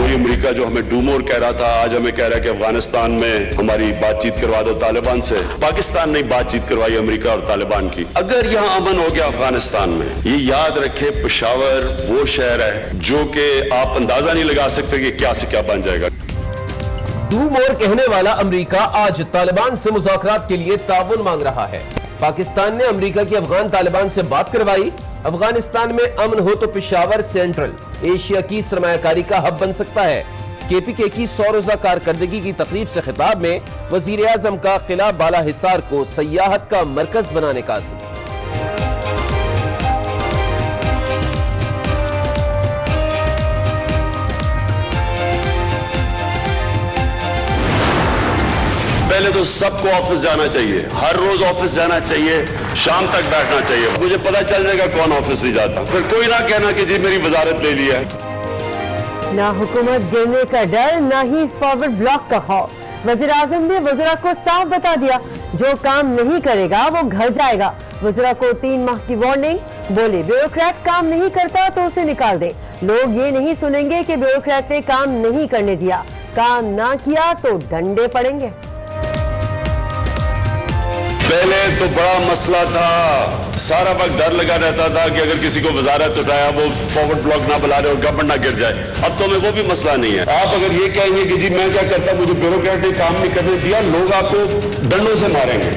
वही अमेरिका जो हमें डू मोर कह रहा था, आज हमें कह रहा है कि अफगानिस्तान में हमारी बातचीत करवा दो तालिबान से। पाकिस्तान ने बातचीत करवाई अमेरिका और तालिबान की। अगर यहाँ अमन हो गया अफगानिस्तान में, ये याद रखे पेशावर वो शहर है जो कि आप अंदाजा नहीं लगा सकते कि क्या से क्या बन जाएगा। डू मोर कहने वाला अमेरिका आज तालिबान से मुज़ाकरात के लिए ताउन मांग रहा है। पाकिस्तान ने अमेरिका की अफगान तालिबान से बात करवाई। अफगानिस्तान में अमन हो तो पेशावर सेंट्रल एशिया की सरमायाकारी का हब बन सकता है। केपीके की 100 रोजा कारकर्दगी की तकरीब से खिताब में वजीर आजम का किला बाला हिसार को सयाहत का मरकज बनाने का अज़्म। पहले तो सबको ऑफिस जाना चाहिए, हर रोज ऑफिस जाना चाहिए, शाम तक बैठना चाहिए। मुझे पता चल जाएगा कौन ऑफिस नहीं जाता। फिर कोई ना कहना कि जी मेरी वजारत ले लिया है। ना हुकूमत गिरने का डर, ना ही फॉरवर्ड ब्लॉक का खौफ। वज़ीर आज़म ने वज़रा को साफ बता दिया, जो काम नहीं करेगा वो घर जाएगा। वज़रा को 3 माह की वार्निंग। बोले ब्यूरोक्रेट काम नहीं करता तो उसे निकाल दे। लोग ये नहीं सुनेंगे कि ब्यूरोक्रेट ने काम नहीं करने दिया, काम ना किया तो डंडे पड़ेंगे। पहले तो बड़ा मसला था, सारा वक्त डर लगा रहता था कि अगर किसी को वजारत उठाया वो फॉरवर्ड ब्लॉक ना बुला रहे और गवर्नमेंट ना गिर जाए। अब तो हमें वो भी मसला नहीं है। आप अगर ये कहेंगे कि जी मैं क्या करता, मुझे ब्यूरोक्रेट ने काम नहीं करने दिया, लोग आपको डंडों से मारेंगे।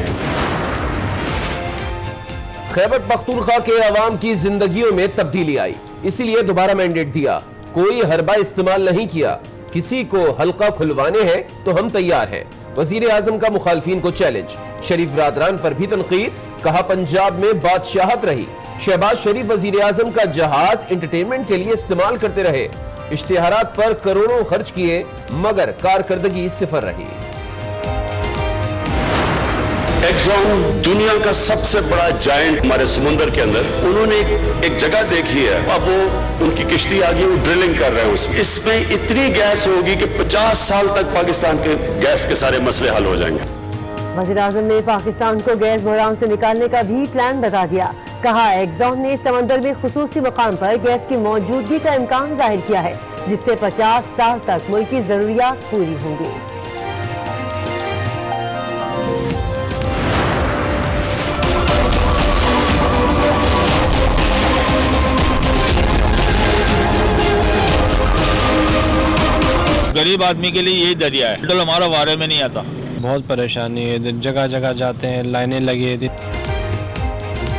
खैबर पख्तूनख्वा के अवाम की जिंदगियों में तब्दीली आई, इसीलिए दोबारा मैंडेट दिया। कोई हरबा इस्तेमाल नहीं किया। किसी को हल्का खुलवाने हैं तो हम तैयार हैं। वजीर आजम का मुखालफीन को चैलेंज। शरीफ बरादरान पर भी तनकीद। कहा पंजाब में बादशाहत रही। शहबाज शरीफ वजीर आजम का जहाज एंटरटेनमेंट के लिए इस्तेमाल करते रहे। इश्तिहारात पर करोड़ों खर्च किए मगर कारकर्दगी सिफर रही। एक्सॉन दुनिया का सबसे बड़ा जायंट हमारे समुंदर के अंदर, उन्होंने एक जगह देखी है, अब वो उनकी किश्ती आ गई, वो ड्रिलिंग कर रहे हैं उसमें। इसमें इतनी गैस होगी कि 50 साल तक पाकिस्तान के गैस के सारे मसले हल हो जाएंगे। वज़ीर आज़म ने पाकिस्तान को गैस बहरान से निकालने का भी प्लान बता दिया। कहा एक्सॉन ने समंदर में खुसूसी मकाम पर गैस की मौजूदगी का इम्कान जाहिर किया है, जिससे 50 साल तक मुल्क की जरूरियात पूरी होंगी। गरीब आदमी के लिए यही दरिया है, तो हमारा वारे में नहीं आता। बहुत परेशानी है, जगह जगह जाते हैं, लाइनें लगी है।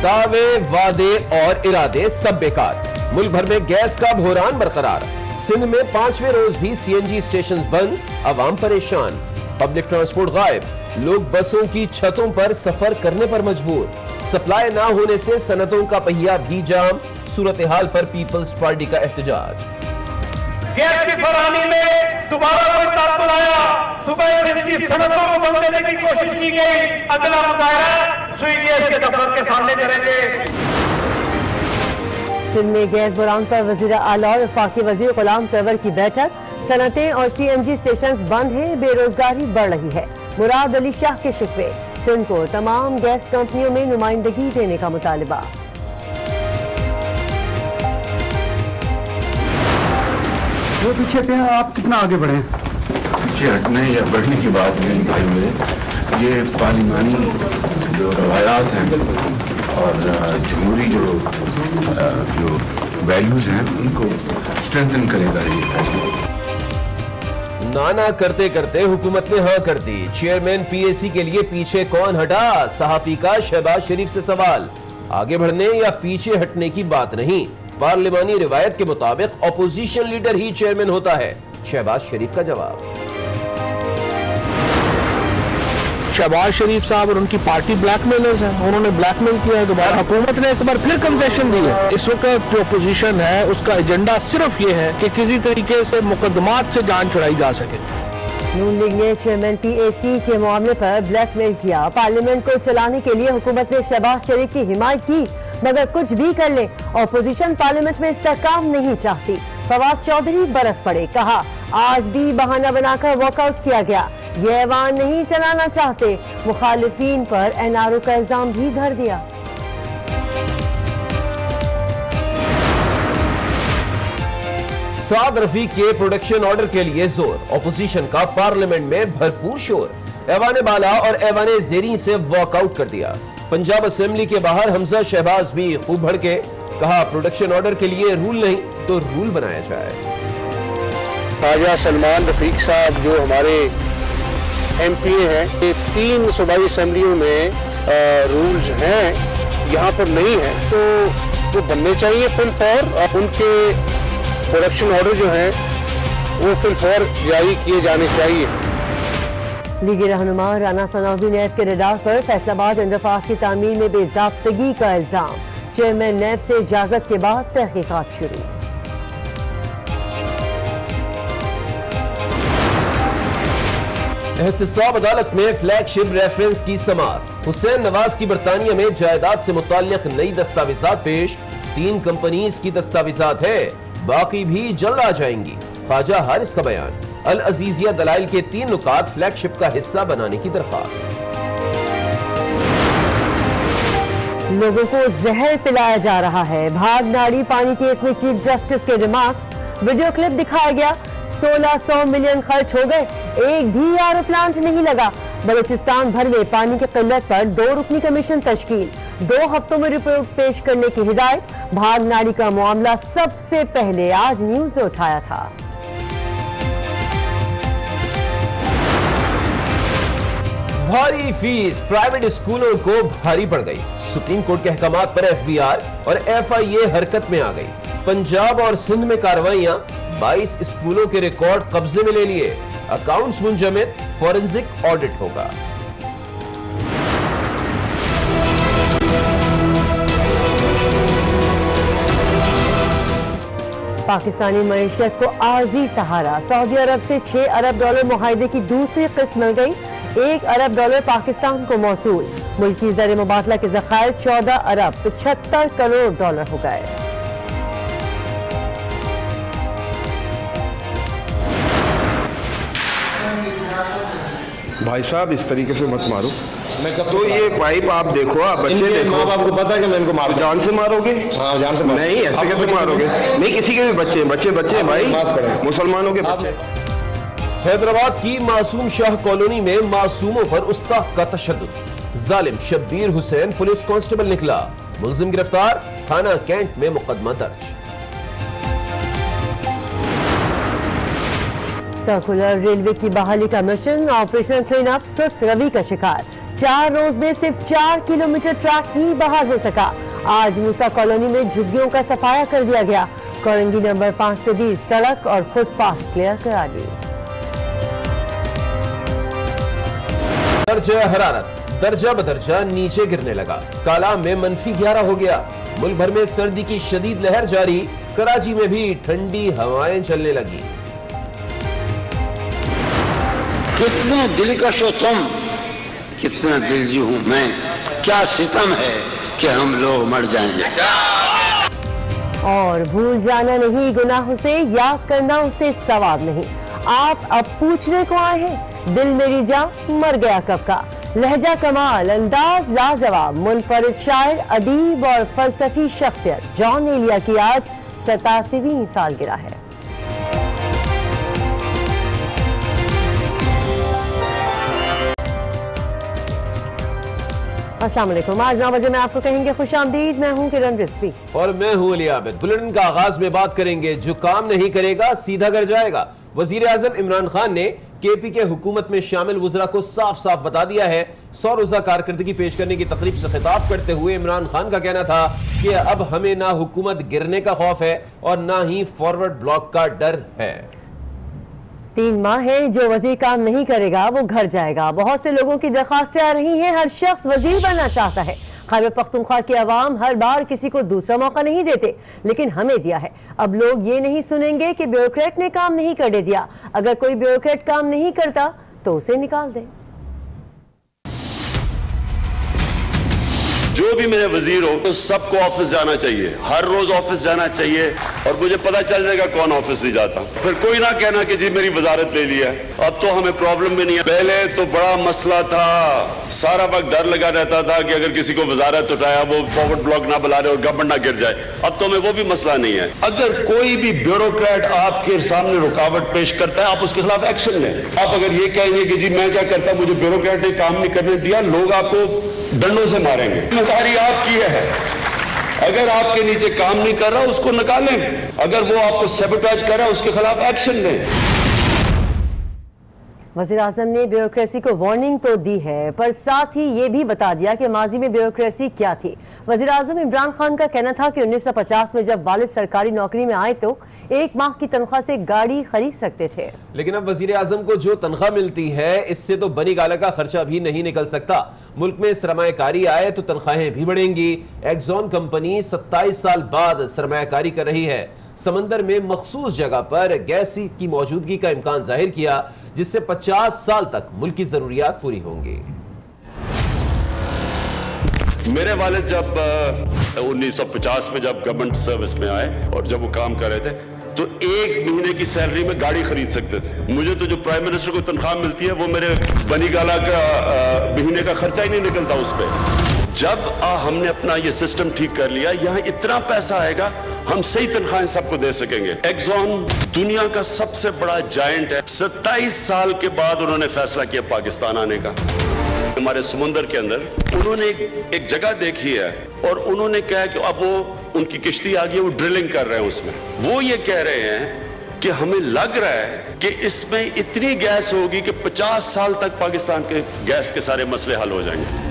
दावे वादे और इरादे सब बेकार। मुल्क भर में गैस का बहरान बरकरार। सिंध में 5वें रोज भी सीएनजी स्टेशन बंद, अवाम परेशान। पब्लिक ट्रांसपोर्ट गायब, लोग बसों की छतों पर सफर करने पर मजबूर। सप्लाई ना होने से सनतों का पहिया भी जाम। सूरत हाल पर पीपल्स पार्टी का एहतजाज। गैस की फराहमी में दोबारा कोई तात्पर्य आया। सुबह की सड़कों को बंद करने की कोशिश की गई। अगला मुजाहरा सुई गैस के दफ्तर के सामने करेंगे। सिंध में गैस बहरान पर वजीर आला और वफाकी वजीर गुलाम सरवर की बैठक। सनतें और सीएनजी स्टेशन बंद हैं, बेरोजगारी बढ़ रही है। मुराद अली शाह के शिकवे। सिंध को तमाम गैस कंपनियों में नुमाइंदगी देने का मुतालबा। वो पीछे पे हैं, आप कितना आगे बढ़े? पीछे हटने या बढ़ने की बात नहीं भाई मेरे, ये पार्लिमानी जो रवायात हैं और जमहूरी जो वैल्यूज हैं उनको स्ट्रेंथन करेगा ये फैसला। नाना करते करते हुकूमत ने हाँ कर दी। चेयरमैन पीएसी के लिए पीछे कौन हटा? सहाफी का शहबाज शरीफ से सवाल। आगे बढ़ने या पीछे हटने की बात नहीं, पार्लिमानी रिवायत के मुताबिक ऑपोजिशन लीडर ही चेयरमैन होता है। शहबाज शरीफ का जवाब। शहबाज शरीफ साहब और उनकी पार्टी ब्लैकमेलर्स हैं, उन्होंने ब्लैकमेल किया है। दोबारा हुकूमत ने एक बार फिर कंसेशन दी है। इस वक्त जो अपोजिशन है उसका एजेंडा सिर्फ ये है कि किसी तरीके से मुकदमात से जान छुड़ाई जा सके। नून लीग ने चेयरमैन पीएसी के मामले पर ब्लैकमेल किया। पार्लियामेंट को चलाने के लिए हुकूमत ने शहबाज शरीफ की हिमायत की, मगर कुछ भी कर ले ऑपोजिशन पार्लियामेंट में इस्तेहकाम नहीं चाहती। फवाद चौधरी बरस पड़े। कहा आज भी बहाना बनाकर वॉकआउट किया गया, ये ऐवान नहीं चलाना चाहते। मुखालिफिन पर एनआरओ का इल्जाम भी धर दिया। साद रफीक के प्रोडक्शन ऑर्डर के लिए जोर, ऑपोजिशन का पार्लियामेंट में भरपूर शोर। ऐवान बाला और ऐवान ज़ेरी से वॉकआउट कर दिया। पंजाब असेंबली के बाहर हमजा शहबाज भी खूब भड़के, कहा प्रोडक्शन ऑर्डर के लिए रूल नहीं तो रूल बनाया जाए। ख्वाजा सलमान रफीक साहब जो हमारे MP हैं, ये 3 सूबाई असेंबलियों में रूल्स हैं, यहाँ पर नहीं है, तो वो बनने चाहिए फिल फॉर। उनके प्रोडक्शन ऑर्डर जो हैं वो फिल फॉर जारी किए जाने चाहिए। लीगी रहनुमा राना सनाउद्दीन नैब के रडार पर फैसलाबाद अंडरपास की तामीर में बेजाब्तगी का इल्जाम, चेयरमैन नैब से इजाजत के बाद तहकीकात शुरू। एहतसाब अदालत में फ्लैगशिप रेफरेंस की समाअत, हुसैन नवाज की बरतानिया में जायदाद से मुताल्लिक नई दस्तावेजात पेश। 3 कंपनीज की दस्तावेजात है, बाकी भी जल्द आ जाएंगी। ख्वाजा हारिस का बयान, अल अजीजिया दलाइल के 3 नुकात फ्लैगशिप का हिस्सा बनाने की दरखास्त। लोगों को जहर पिलाया जा रहा है, भाग नाड़ी पानी केस में चीफ जस्टिस के रिमार्क्स, वीडियो क्लिप दिखाया गया। 1600 मिलियन खर्च हो गए, एक भी आरओ प्लांट नहीं लगा। बलूचिस्तान भर में पानी की किल्लत पर 2 रुकनी कमीशन तश्कील, 2 हफ्तों में रिपोर्ट पेश करने की हिदायत। भाग नाड़ी का मामला सबसे पहले आज न्यूज में उठाया था। भारी फीस प्राइवेट स्कूलों को भारी पड़ गई। सुप्रीम कोर्ट के अहकामात पर FBI और FIA हरकत में आ गई। पंजाब और सिंध में कार्रवाइयां, 22 स्कूलों के रिकॉर्ड कब्जे में ले लिए। अकाउंट्स मुंजमद, फॉरेंसिक ऑडिट होगा। पाकिस्तानी मईशत को आर्जी सहारा, सऊदी अरब से $6 अरब मुआहदे की दूसरी किस्त मिल गई। $1 अरब पाकिस्तान को मौसूल। मुल्की ज़र मुबादला के ज़खायर $14 अरब 75 करोड़ हो गए। भाई साहब इस तरीके से मत मारो। तो ये पाइप आप देखो, आप बच्चे देखो, माँ बाप को पता है कि मैं इनको मारूं। जान से मारोगे? हाँ, जान से नहीं, ऐसे कैसे मारोगे? नहीं, किसी के भी बच्चे बच्चे भाई, मुसलमानों के बच्चे। हैदराबाद की मासूम शाह कॉलोनी में मासूमों पर उस्ताद का तशद्दुद, जालिम शब्बीर हुसैन पुलिस कांस्टेबल निकला, मुलजिम गिरफ्तार, थाना कैंट में मुकदमा दर्ज। सर्कुलर रेलवे की बहाली का मिशन, ऑपरेशन क्लीन अप सुस्त रवि का शिकार। 4 रोज में सिर्फ 4 किलोमीटर ट्रैक ही बहाल हो सका। आज मूसा कॉलोनी में झुग्गियों का सफाया कर दिया गया। कोरंगी नंबर 5 से भी सड़क और फुटपाथ क्लियर करा दी। दर्जा हरारत दर्जा बदर्जा नीचे गिरने लगा। काला में -11 हो गया। मुल्क भर में सर्दी की शदीद लहर जारी, कराची में भी ठंडी हवाएं चलने लगी। कितने दिलकश हो तुम, कितना दिलजू हूं मैं, क्या सितम है कि हम लोग मर जाएंगे। और भूल जाना नहीं गुनाहों से, याद करना उसे सवाब नहीं। आप अब पूछने को आए हैं, दिल मेरी जा मर गया कब का। लहजा कमाल, अंदाज लाजवाब, मुनफरिद शायर, अदीब और फलसफी शख्सियत जॉन एलिया की आज 87वीं सालगिरह है। अस्सलाम वालेकुम। आज 9 बजे में आपको कहेंगे खुशामदीद। मैं हूं किरण रिजवी और मैं हूं अली आबिद। बुलेटिन का आगाज में बात करेंगे, जो काम नहीं करेगा सीधा घर जाएगा। वजीर आजम इमरान खान ने KP के हुकूमत में शामिल वज़रा को साफ साफ बता दिया है। 100 रोजा कारकर्दगी पेश करने की तकरीब से खिताब करते हुए इमरान खान का कहना था कि अब हमें ना हुकूमत गिरने का खौफ है और ना ही फॉरवर्ड ब्लॉक का डर है। 3 माह है, जो वजीर काम नहीं करेगा वो घर जाएगा। बहुत से लोगों की दरखास्तें आ रही हैं, हर शख्स वजीर बनना चाहता है। खैबर पख्तूनख्वा की आवाम हर बार किसी को दूसरा मौका नहीं देते, लेकिन हमें दिया है। अब लोग ये नहीं सुनेंगे कि ब्यूरोक्रेट ने काम नहीं करने दिया। अगर कोई ब्यूरोक्रेट काम नहीं करता तो उसे निकाल दें। जो भी मेरे वजीर हो तो सबको ऑफिस जाना चाहिए, हर रोज ऑफिस जाना चाहिए और मुझे पता चल जाएगा कौन ऑफिस नहीं जाता। फिर कोई ना कहना कि जी मेरी वजारत ले लिया। अब तो हमें प्रॉब्लम भी नहीं है। पहले तो बड़ा मसला था, सारा वक्त डर लगा रहता था कि अगर किसी को वजारत उठाया वो फॉरवर्ड ब्लॉक ना बुला रहे और गवर्नमेंट ना गिर जाए। अब तो हमें वो भी मसला नहीं है। अगर कोई भी ब्यूरोक्रेट आपके सामने रुकावट पेश करता है, आप उसके खिलाफ एक्शन लें। आप अगर ये कहेंगे कि जी मैं क्या करता, मुझे ब्यूरोक्रेट ने काम नहीं करने दिया, लोग आपको डंडों से मारेंगे। जिम्मेदारी आपकी है। अगर आपके नीचे काम नहीं कर रहा उसको निकालें, अगर वो आपको सैबोटेज कर रहा है उसके खिलाफ एक्शन लें। वज़ीर-ए-आज़म ने ब्यूरोक्रेसी को वार्निंग तो दी है, पर साथ ही ये भी बता दिया कि माजी में ब्यूरोक्रेसी क्या थी। वज़ीर-ए-आज़म इमरान खान का कहना था कि 1950 में जब वालिद सरकारी नौकरी में आए तो 1 माह की तनख्वाह से गाड़ी खरीद सकते थे, लेकिन अब वज़ीर-ए-आज़म को जो तनख्वाह मिलती है इससे तो बनी गाला का खर्चा भी नहीं निकल सकता। मुल्क में सरमायाकारी आए तो तनख्वाहें भी बढ़ेंगी। एक्सॉन कंपनी 27 साल बाद सरमायाकारी कर रही है। समंदर में मखसूस जगह पर गैस की मौजूदगी का इम्कान जाहिर किया, जिससे 50 साल तक मुल्क की जरूरियात पूरी होंगी। मेरे वालिद जब 1950 में जब गवर्नमेंट सर्विस में आए और जब वो काम कर रहे थे तो 1 महीने की सैलरी में गाड़ी खरीद सकते थे। मुझे तो जो प्राइम मिनिस्टर को तनख्वाह मिलती है वो मेरे बनी गाला का महीने का खर्चा ही नहीं निकलता उस पर। जब हमने अपना ये सिस्टम ठीक कर लिया, यहाँ इतना पैसा आएगा हम सही तनख्वाहें सबको दे सकेंगे। एक्सॉन दुनिया का सबसे बड़ा जायंट है। 27 साल के बाद उन्होंने फैसला किया पाकिस्तान आने का। हमारे समुंदर के अंदर उन्होंने एक जगह देखी है और उन्होंने कहा कि अब वो उनकी किश्ती आ गई, वो ड्रिलिंग कर रहे हैं उसमें। वो ये कह रहे हैं कि हमें लग रहा है कि इसमें इतनी गैस होगी कि 50 साल तक पाकिस्तान के गैस के सारे मसले हल हो जाएंगे।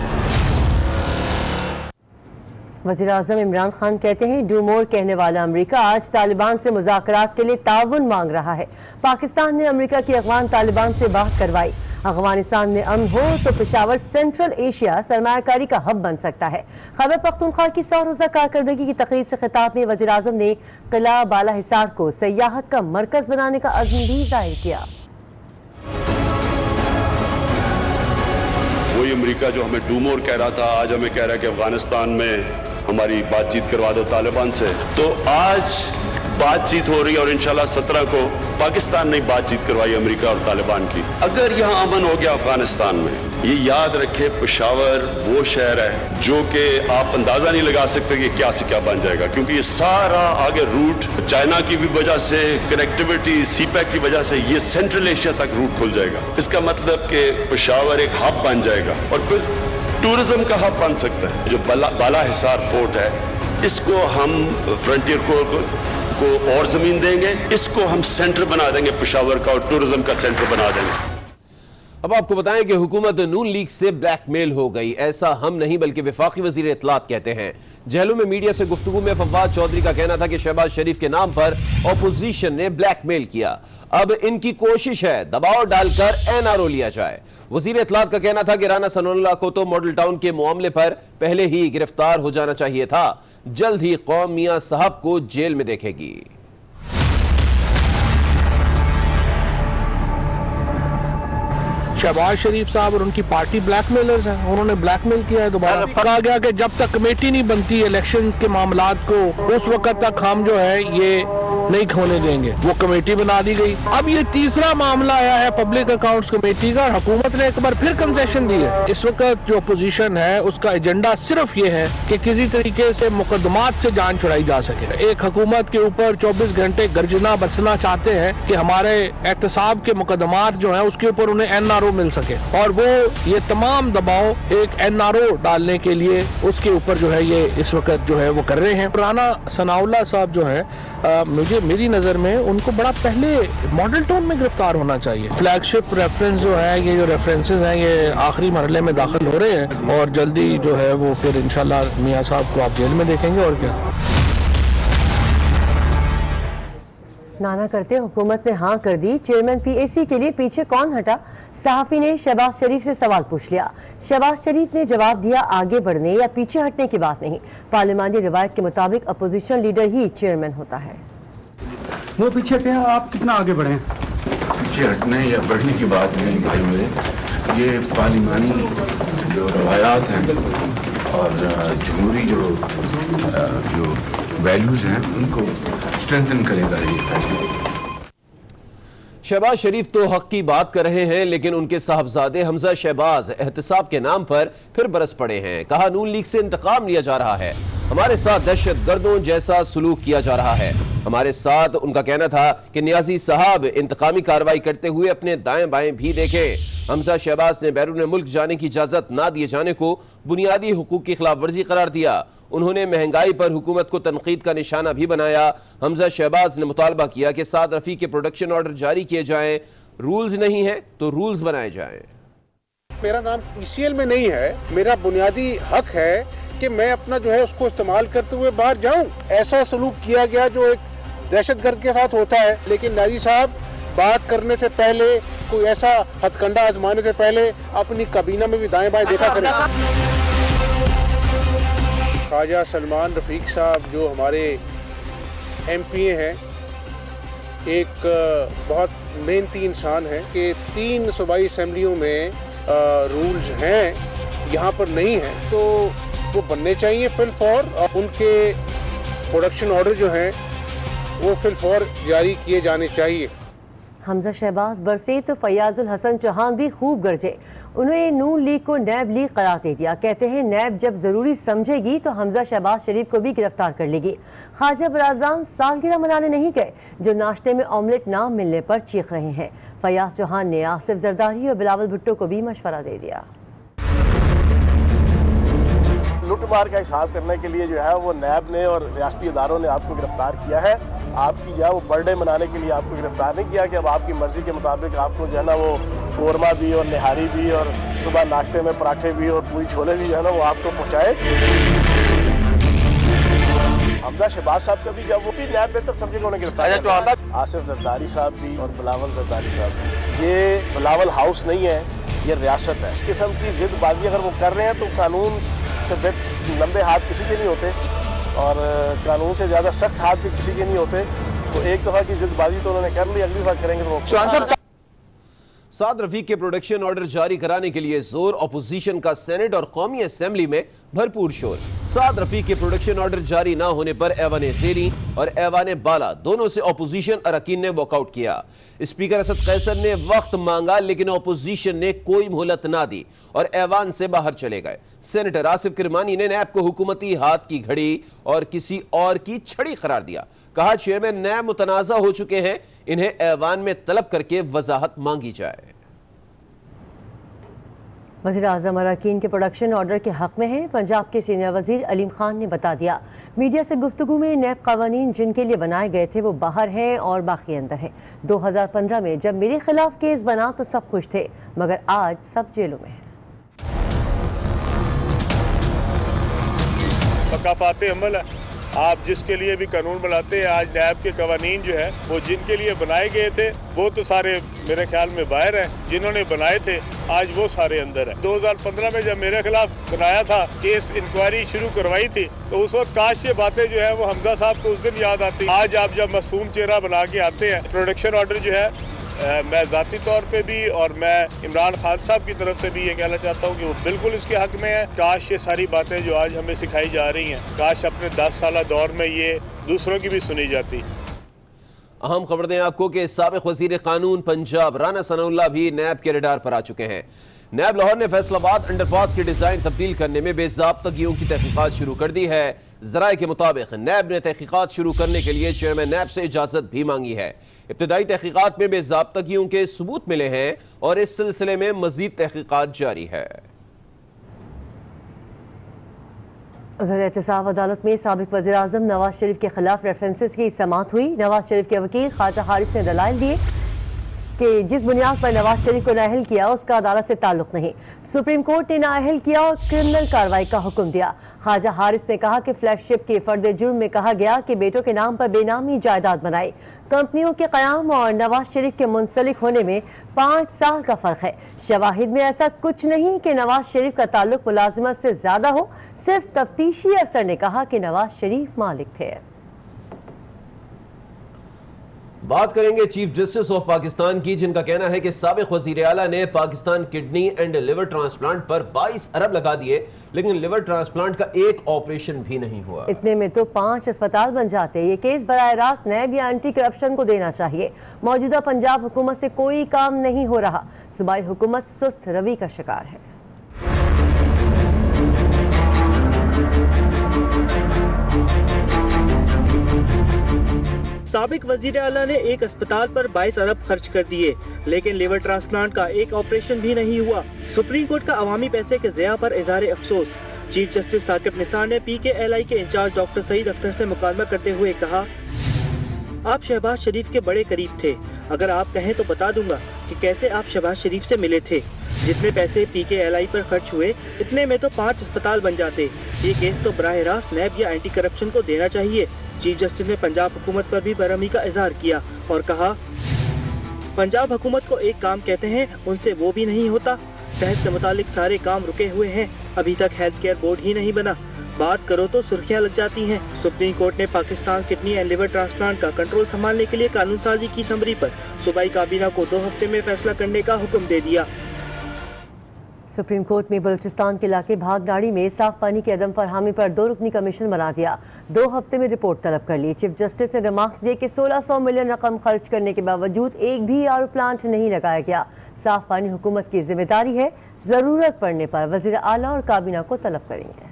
वज़ीर-ए-आज़म इमरान खान कहते हैं डू मोर कहने वाला अमेरिका आज तालिबान से मुज़ाकरात के लिए ताउन मांग रहा है। पाकिस्तान ने अमेरिका की अफ़गान तालिबान से बात करवाई। अफगानिस्तान में अमन हो तो पेशावर सेंट्रल एशिया सरमायाकारी का हब बन सकता है। खैबर पख्तूनख्वा की 100 रोज़ा कारकर्दगी की तकरीब से खिताब में वज़ीर-ए-आज़म ने किला बाला हिसार को सयाहत का मरकज बनाने का अज़्म भी जाहिर किया। वही अमेरिका जो हमें डू मोर कह रहा था, आज हमें कह रहा है कि अफगानिस्तान में हमारी बातचीत करवा दो तालिबान से। तो आज बातचीत हो रही है और इंशाल्लाह 17 को पाकिस्तान ने बातचीत करवाई अमेरिका और तालिबान की। अगर यहाँ अमन हो गया अफगानिस्तान में, ये याद रखे पेशावर वो शहर है जो कि आप अंदाजा नहीं लगा सकते कि क्या से क्या बन जाएगा, क्योंकि ये सारा आगे रूट चाइना की भी वजह से, कनेक्टिविटी सीपैक की वजह से ये सेंट्रल एशिया तक रूट खुल जाएगा। इसका मतलब कि पेशावर एक हब बन जाएगा और फिर टूरिज्म का हब बन सकता है। जो बाला हिसार फोर्ट है, इसको हम फ्रंटियर को और जमीन देंगे, इसको हम सेंटर बना देंगे पेशावर का और टूरिज्म का सेंटर बना देंगे। अब आपको बताएं कि हुकूमत नून लीग से ब्लैकमेल हो गई। ऐसा हम नहीं बल्कि वफाकी वजीर इत्तलात कहते हैं। जहलू में मीडिया से गुफ्तगू में फवाद चौधरी का कहना था कि शहबाज शरीफ के नाम पर अपोजिशन ने ब्लैकमेल किया। अब इनकी कोशिश है दबाव डालकर एनआरओ लिया जाए। वजीर इत्तलात का कहना था कि राना सनाउल्लाह को तो मॉडल टाउन के मामले पर पहले ही गिरफ्तार हो जाना चाहिए था। जल्द ही कौम मियां साहब को जेल में देखेगी। शहबाज शरीफ साहब और उनकी पार्टी ब्लैकमेलर्स हैं। उन्होंने ब्लैकमेल किया है। दोबारा कहा गया कि जब तक कमेटी नहीं बनती इलेक्शन के मामलात को, उस वक्त तक हम जो है ये नहीं होने देंगे। वो कमेटी बना दी गई। अब ये तीसरा मामला आया है पब्लिक अकाउंट्स कमेटी का। हुकूमत ने एक बार फिर कंसेशन दी है। इस वक्त जो अपोजिशन है उसका एजेंडा सिर्फ ये है कि किसी तरीके से मुकदमात से जान छुड़ाई जा सके। एक हुकूमत के ऊपर 24 घंटे गर्जना बरसना चाहते हैं कि हमारे एहतसाब के मुकदमात जो है उसके ऊपर उन्हें एनआरओ मिल सके, और वो ये तमाम दबाव एक एनआरओ डालने के लिए उसके ऊपर जो है ये इस वक्त जो है वो कर रहे हैं। राना सनाउल्लाह साहब जो है मेरी नज़र में उनको बड़ा पहले मॉडल टाउन में गिरफ्तार होना चाहिए। फ्लैगशिप रेफरेंस जो है, ये जो रेफरेंसेस हैं ये आखिरी मरहले में दाखिल हो रहे हैं और जल्दी जो है वो फिर इंशाल्लाह मियां साहब को आप जेल में देखेंगे। और क्या नाना करते हुकूमत ने हाँ कर दी। चेयरमैन पीएसी के लिए पीछे कौन हटा? सहाफी ने शहबाज शरीफ से सवाल पूछ लिया। शहबाज शरीफ ने जवाब दिया आगे बढ़ने या पीछे हटने की बात नहीं। पार्लिमानी रिवायत के मुताबिक अपोजिशन लीडर ही चेयरमैन होता है। वो पीछे पे हैं, आप कितना आगे बढ़े? पीछे हटने या बढ़ने की बात नहीं भाई मेरे। ये पार्लिमानी जो रवायात हैं और जमहूरी जो वैल्यूज़ हैं उनको स्ट्रेंथन करेगा ये फैसला। शहबाज शरीफ तो हक की बात कर रहे हैं, लेकिन उनके साहबजादे हमजा शहबाज एहतसाब के नाम पर फिर बरस पड़े हैं। कहा नून लीग से इंतकाम लिया जा रहा है, हमारे साथ दहशत गर्दों जैसा सलूक किया जा रहा है। हमारे साथ उनका कहना था कि नियाजी साहब इंतकामी कार्रवाई करते हुए अपने दाएं बाएं भी देखें। हमजा शहबाज ने बैरून मुल्क जाने की इजाजत ना दिए जाने को बुनियादी हुकूक की खिलाफ वर्जी करार दिया। उन्होंने महंगाई पर हुकूमत को तनकीद का निशाना भी बनाया। हमजा शहबाज ने मुतालबा किया कि साद रफी के प्रोडक्शन ऑर्डर जारी किए जाएं, रूल्स नहीं है तो रूल्स बनाए जाएं। मेरा नाम ECL में नहीं है, मेरा बुनियादी हक है कि मैं अपना जो है उसको इस्तेमाल करते हुए बाहर जाऊं। ऐसा सलूक किया गया जो एक दहशतगर्द के साथ होता है, लेकिन नाजी साहब बात करने से पहले, कोई ऐसा हथकंडा आजमाने से पहले अपनी काबीना में भी दाएं बाएं देखा करें। ख्वाजा सलमान रफीक साहब जो हमारे MP हैं, एक बहुत मेहनती इंसान है कि 3 सूबाई असम्बलियों में रूल्स हैं, यहाँ पर नहीं है, तो वो बनने चाहिए फिलफौर। और उनके प्रोडक्शन ऑर्डर जो हैं वो फिलफौर जारी किए जाने चाहिए। हमजा शहबाज बरसे तो फयाजुल हसन चौहान भी खूब गरजे। उन्होंने नून लीग को नैब लीग करार दे दिया। कहते हैं नैब जब जरूरी समझेगी तो हमजा शहबाज शरीफ को भी गिरफ्तार कर लेगी। ख्वाजा बरादरान सालगिरह मनाने नहीं गए, जो नाश्ते में ऑमलेट ना मिलने पर चीख रहे हैं। फयाज चौहान ने आसिफ जरदारी और बिलावल भुट्टो को भी मशवरा दे दिया। लूटमार का हिसाब करने के लिए जो है वो नैब ने और रियासती इदारों ने आपको गिरफ्तार किया है। आपकी जो है वो बर्थडे मनाने के लिए आपको गिरफ्तार नहीं किया कि अब आपकी मर्जी के मुताबिक आपको जो है ना वो कोरमा भी और निहारी भी और सुबह नाश्ते में पराठे भी और पूरी छोले भी जो है ना वो आपको पहुँचाए। हमजा शहबाज साहब का भी जब वो भी नैब बेहतर समझेगा उन्हें गिरफ्तार किया। आसिफ जरदारी साहब भी और बिलावल जरदारी साहब, ये बिलावल हाउस नहीं है, ये रियासत है। इस किस्म की जिदबाजी अगर वो कर रहे हैं तो कानून से लंबे हाथ किसी के नहीं होते और कानून से ज़्यादा सख्त हाथ भी किसी के नहीं होते। तो एक दफ़ा की जिदबाजी तो उन्होंने कर ली, अगली बार करेंगे तो साद रफीक के प्रोडक्शन ऑर्डर जारी कराने के लिए जोर, अपोजिशन का सेनेट और कौमी असेंबली में भरपूर शोर। साद रफीक के प्रोडक्शन ऑर्डर जारी ना होने पर ऐवान ज़ेरी और ऐवान बाला दोनों से अपोजिशन अरकान ने वॉकआउट किया। स्पीकर असद कैसर ने वक्त मांगा, लेकिन अपोजिशन ने कोई मोहलत ना दी और ऐवान से बाहर चले गए। सेनेटर आसिफ किरमानी ने नैब को हुकूमती हाथ की घड़ी और किसी और की छड़ी करार दिया। कहा चेयरमैन नैब मुतनाज़ा हो चुके हैं, इन्हें ऐवान में तलब करके वजाहत मांगी जाए। वज़ीर आज़म अरकान के प्रोडक्शन ऑर्डर के हक में हैं। पंजाब के सीनियर वज़ीर अलीम खान ने बता दिया। मीडिया से गुफ्तगू में नैब कावानीन जिनके लिए बनाए गए थे वो बाहर हैं और बाकी अंदर हैं। 2015 में जब मेरे खिलाफ केस बना तो सब खुश थे, मगर आज सब जेलों में हैं। सकाफ़ात अमल है, आप जिसके लिए भी कानून बनाते हैं, आज नैब के कवानीन जो है वो जिनके लिए बनाए गए थे वो तो सारे मेरे ख्याल में बाहर हैं, जिन्होंने बनाए थे आज वो सारे अंदर हैं। 2015 में जब मेरे खिलाफ बनाया था केस, इंक्वायरी शुरू करवाई थी, तो उस वक्त काश ये बातें जो है वो हमजा साहब को उस दिन याद आती। आज आप जब मासूम चेहरा बना के आते हैं, प्रोडक्शन ऑर्डर जो है मैं ज़ाती तौर पे भी और मैं इमरान खान साहब की तरफ से भी ये कहना चाहता हूँ कि वो बिल्कुल इसके हक में है। काश ये सारी बातें जो आज हमें सिखाई जा रही हैं, काश अपने 10 साल दौर में ये दूसरों की भी सुनी जाती। अहम खबर दें आपको कि साबिक वजीर कानून पंजाब राना सनाउल्लाह भी नैब के रडार पर आ चुके हैं। नैब लाहौर ने फैसलाबाद अंडरपास की डिजाइन तब्दील करने में बेज़ाब्तगियों की तहकीकात शुरू कर दी है। ज़राए के मुताबिक नैब ने तहकीकात शुरू करने के लिए चेयरमैन नैब से इजाजत भी मांगी है। इब्तदाई तहकीकात में बेज़ाब्तगियों के सबूत मिले हैं और इस सिलसिले में मजीद तहकीकात जारी है। उधर एहतसाब अदालत में साबिक वज़ीर आज़म नवाज शरीफ के खिलाफ रेफरेंसेस की समाअत हुई। नवाज शरीफ के वकील ख्वाजा हारिस ने दलाइल दिए कि जिस बुनियाद पर नवाज शरीफ को नाअहल किया उसका अदालत से ताल्लुक नहीं। सुप्रीम कोर्ट ने नाअहल किया और क्रिमिनल कार्रवाई का हुक्म दिया। ख्वाजा हारिस ने कहा कि फ्लैगशिप के फर्द जुर्म में कहा गया कि बेटों के नाम पर बेनामी जायदाद बनाई। कंपनियों के क़याम और नवाज शरीफ के मुंसलिक होने में 5 साल का फ़र्क है। शवाहिद में ऐसा कुछ नहीं कि नवाज शरीफ का ताल्लुक मुलाजिमत से ज़्यादा हो। सिर्फ तफ्तीशी अफसर ने कहा कि नवाज शरीफ मालिक थे। बात करेंगे चीफ जस्टिस ऑफ पाकिस्तान की, जिनका कहना है कि साबिक वजीर आला ने Pakistan kidney and liver transplant पर 22 अरब लगा दिए, लेकिन लिवर ट्रांसप्लांट का एक ऑपरेशन भी नहीं हुआ। इतने में तो 5 अस्पताल बन जाते। ये केस बराह रास्त नैब या एंटी करप्शन को देना चाहिए। मौजूदा पंजाब हुकूमत से कोई काम नहीं हो रहा। सूबाई हुकूमत सुस्त रवि का शिकार है। साबिक वजीर आला ने एक अस्पताल पर 22 अरब खर्च कर दिए, लेकिन लिवर ट्रांसप्लांट का एक ऑपरेशन भी नहीं हुआ। सुप्रीम कोर्ट का अवामी पैसे के ज़िया पर इज़हार अफसोस। चीफ जस्टिस साकिब निसार ने PKLI के इंचार्ज डॉक्टर सईद अख्तर से मुकालमा करते हुए कहा, आप शहबाज शरीफ के बड़े करीब थे। अगर आप कहें तो बता दूंगा कि कैसे आप शहबाज शरीफ से मिले थे। जितने पैसे PKLI पर खर्च हुए, इतने में तो 5 अस्पताल बन जाते। ये केस तो बराह रास्त नैब या एंटी करप्शन को देना चाहिए। चीफ जस्टिस ने पंजाब हुकूमत पर भी बरहमी का इजहार किया और कहा, पंजाब हुकूमत को एक काम कहते हैं, उनसे वो भी नहीं होता। सेहत से मुतालिक सारे काम रुके हुए हैं, अभी तक हेल्थ केयर बोर्ड ही नहीं बना। बात करो तो सुर्खियां लग जाती हैं। सुप्रीम कोर्ट ने Pakistan kidney and liver transplant का कंट्रोल संभालने के लिए कानून साजी की समरी पर सूबाई काबीना को 2 हफ्ते में फैसला करने का हुक्म दे दिया। सुप्रीम कोर्ट में बलूचिस्तान के इलाके भागनाड़ी में साफ पानी की अदम फरहमी पर 2 रुकनी कमीशन बना दिया। 2 हफ्ते में रिपोर्ट तलब कर ली। चीफ जस्टिस ने रिमार्क्स दिए कि 1600 मिलियन रकम खर्च करने के बावजूद एक भी आरओ प्लांट नहीं लगाया गया। साफ पानी हुकूमत की जिम्मेदारी है, जरूरत पड़ने पर वजीर आला और काबीना को तलब करेंगे।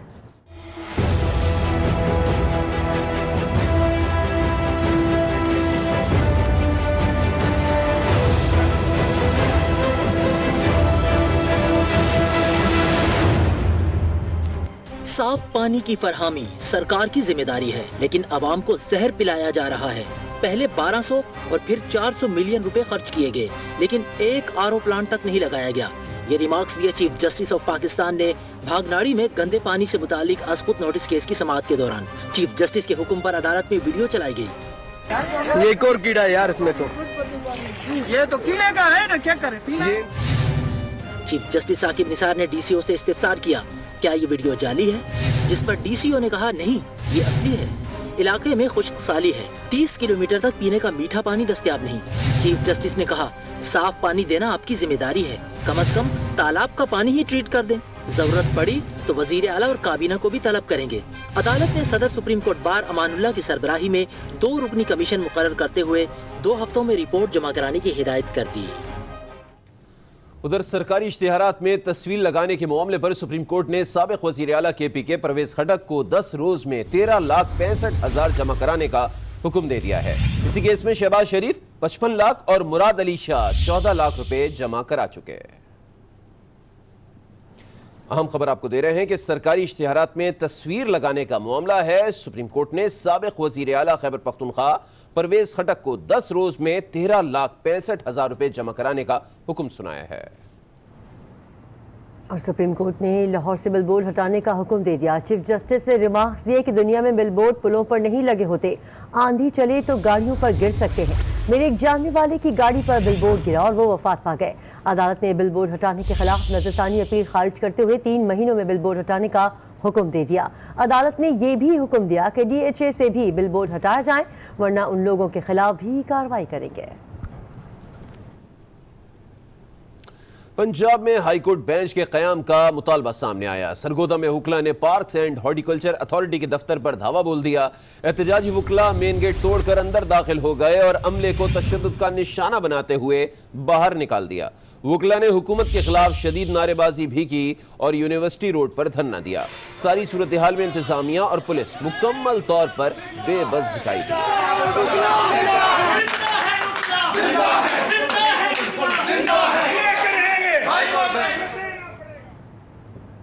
साफ पानी की फरहमी सरकार की जिम्मेदारी है, लेकिन आवाम को जहर पिलाया जा रहा है। पहले 1200 और फिर 400 मिलियन रुपए खर्च किए गए, लेकिन एक आरओ प्लांट तक नहीं लगाया गया। ये रिमार्क्स दिए चीफ जस्टिस ऑफ पाकिस्तान ने भागनाड़ी में गंदे पानी से मुतालिक अस्पुत नोटिस केस की समाअत के दौरान। चीफ जस्टिस के हुक्म पर अदालत में वीडियो चलाई गई। ये एक और कीड़ा है यार इसमें, तो ये तो कीड़े का है ना, क्या करें। चीफ जस्टिस साकिब निसार ने DCO से इस्तिफसार किया, क्या ये वीडियो जाली है? जिस पर DCO ने कहा, नहीं, ये असली है। इलाके में खुश्कसाली है, 30 किलोमीटर तक पीने का मीठा पानी दस्तयाब नहीं। चीफ जस्टिस ने कहा, साफ पानी देना आपकी जिम्मेदारी है, कम से कम तालाब का पानी ही ट्रीट कर दें। जरूरत पड़ी तो वजीर आला और काबीना को भी तलब करेंगे। अदालत ने सदर सुप्रीम कोर्ट बार अमानुल्लाह की सरबराही में 2 रुकनी कमीशन मुकर्रर करते हुए 2 हफ्तों में रिपोर्ट जमा कराने की हिदायत कर दी। उधर सरकारी इश्तिहारात में तस्वीर लगाने के मामले पर सुप्रीम कोर्ट ने साबिक वजीर आला KPK परवेज खटक को 10 रोज में 13,65,000 जमा कराने का हुक्म दे दिया है। इसी केस में शहबाज शरीफ 55 लाख और मुराद अली शाह 14 लाख रुपए जमा करा चुके हैं। अहम खबर आपको दे रहे हैं कि सरकारी इश्तिहारात में तस्वीर लगाने का मामला है। सुप्रीम कोर्ट ने साबिक वजीर आला खैबर पख्तूनख्वा परवेज खटक को 10 रोज में 13,65,000 रुपए जमा कराने का हुक्म सुनाया है। और सुप्रीम कोर्ट ने लाहौर से बिलबोर्ड हटाने का हुक्म दे दिया। चीफ जस्टिस ने रिमार्क्स दिए कि दुनिया में बिलबोर्ड पुलों पर नहीं लगे होते, आंधी चले तो गाड़ियों पर गिर सकते हैं। मेरे एक जानने वाले की गाड़ी पर बिलबोर्ड गिरा और वो वफात पा गए। अदालत ने बिलबोर्ड हटाने के खिलाफ नजरसानी अपील खारिज करते हुए 3 महीनों में बिलबोर्ड हटाने का हुक्म दे दिया। अदालत ने यह भी हुक्म दिया कि DHA से भी बिलबोर्ड हटाया जाए, वरना उन लोगों के खिलाफ भी कार्रवाई करेंगे। पंजाब में हाईकोर्ट बेंच के कयाम का मुतालबा सामने आया। सरगोदा में वकला ने पार्क्स एंड हॉर्टिकल्चर अथॉरिटी के दफ्तर पर धावा बोल दिया। एहतजाजी वकला मेन गेट तोड़कर अंदर दाखिल हो गए और अमले को तशद्दुद का निशाना बनाते हुए बाहर निकाल दिया। वकला ने हुकूमत के खिलाफ शदीद नारेबाजी भी की और यूनिवर्सिटी रोड पर धरना दिया। सारी सूरत हाल में इंतजामिया और पुलिस मुकम्मल तौर पर बेबस दिखाई दी।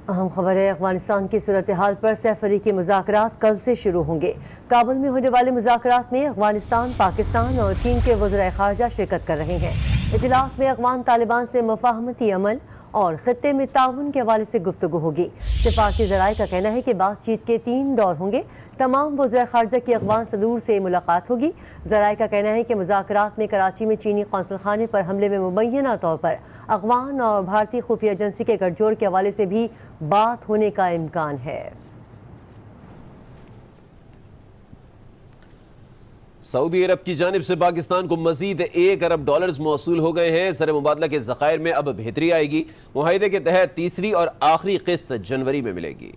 अहम खबर है, अफगानिस्तान की सूरत हाल पर सैफरी मुज़ाकरात कल से शुरू होंगे। काबुल में होने वाले मुज़ाकरात में अफगानिस्तान, पाकिस्तान और चीन के वज़ीर ख़ारजा शिरकत कर रहे हैं। इजलास में अफ़गान तालिबान से मुफ़ाहमती अमल और खित्ते में ताउन के हवाले से गुफ्तगू होगी। सिफारती ज़राए का कहना है कि बातचीत के 3 दौर होंगे। तमाम वज़ीर ख़ारजा की अफ़गान सदूर से मुलाकात होगी। ज़राए का कहना है कि मुज़ाकरात में कराची में चीनी कौंसल खाने पर हमले में मुबैना तौर पर अफ़गान और भारतीय खुफिया एजेंसी के गठजोड़ के हवाले से भी बात होने का इम्कान है। सऊदी अरब की जानिब से पाकिस्तान को मजीद $1 अरब मौसूल हो गए हैं। ज़र मुबादला के ज़खायर में अब बेहतरी आएगी। मुआहिदे के तहत तीसरी और आखिरी किस्त जनवरी में मिलेगी।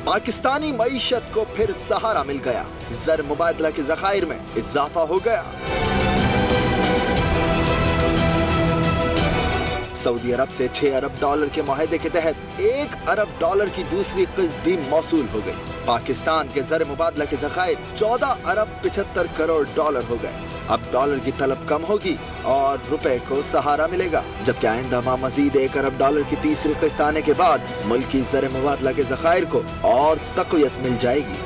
पाकिस्तानी मईशत को फिर सहारा मिल गया, ज़र मुबादला के ज़खायर में इजाफा हो गया। सऊदी अरब से $6 अरब के मुआहदे के तहत $1 अरब की दूसरी किस्त भी मौसूल हो गई। पाकिस्तान के ज़र मुबादला के ज़खायर $14 अरब 75 करोड़ हो गए। अब डॉलर की तलब कम होगी और रुपए को सहारा मिलेगा, जबकि आइंदा माह मजीद $1 अरब की तीसरी किस्त आने के बाद मुल्क की ज़र मुबादला के ज़खायर को और तक़वियत मिल जाएगी।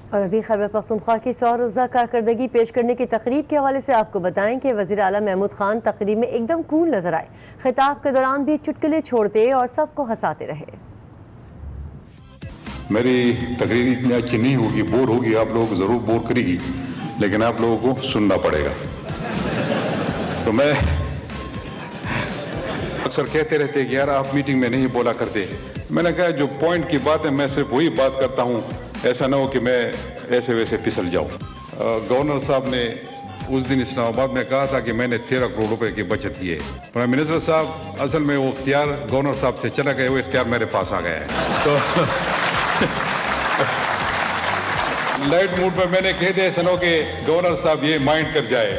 और अभी खैबर पख्तूनख्वा की 100 रोज़ा कारकर्दगी पेश करने की तकरीब के हवाले से आपको बताएं कि वज़ीर आला महमूद खान तकरीब में एकदम कूल नजर आए। खिताब के दौरान भी चुटकुले छोड़ते और सबको हंसाते रहे। मेरी तकरीर इतनी अच्छी नहीं होगी, बोर होगी, आप लोग जरूर बोर करेगी, लेकिन आप लोगों को सुनना पड़ेगा। तो मैं अक्सर कहते रहते कि यार आप मीटिंग में नहीं बोला करते। मैंने कहा जो पॉइंट की बात है मैं सिर्फ वही बात करता हूँ, ऐसा ना हो कि मैं ऐसे वैसे फिसल जाऊँ। गवर्नर साहब ने उस दिन इस्लामाबाद में कहा था कि मैंने 13 करोड़ रुपए की बचत की है। प्राइम मिनिस्टर साहब असल में वो इख्तियार गवर्नर साहब से चला गया, वो इख्तियार मेरे पास आ गया है। तो लाइट मूड में मैंने कह दिया ऐसा ना हो कि गवर्नर साहब ये माइंड कर जाए।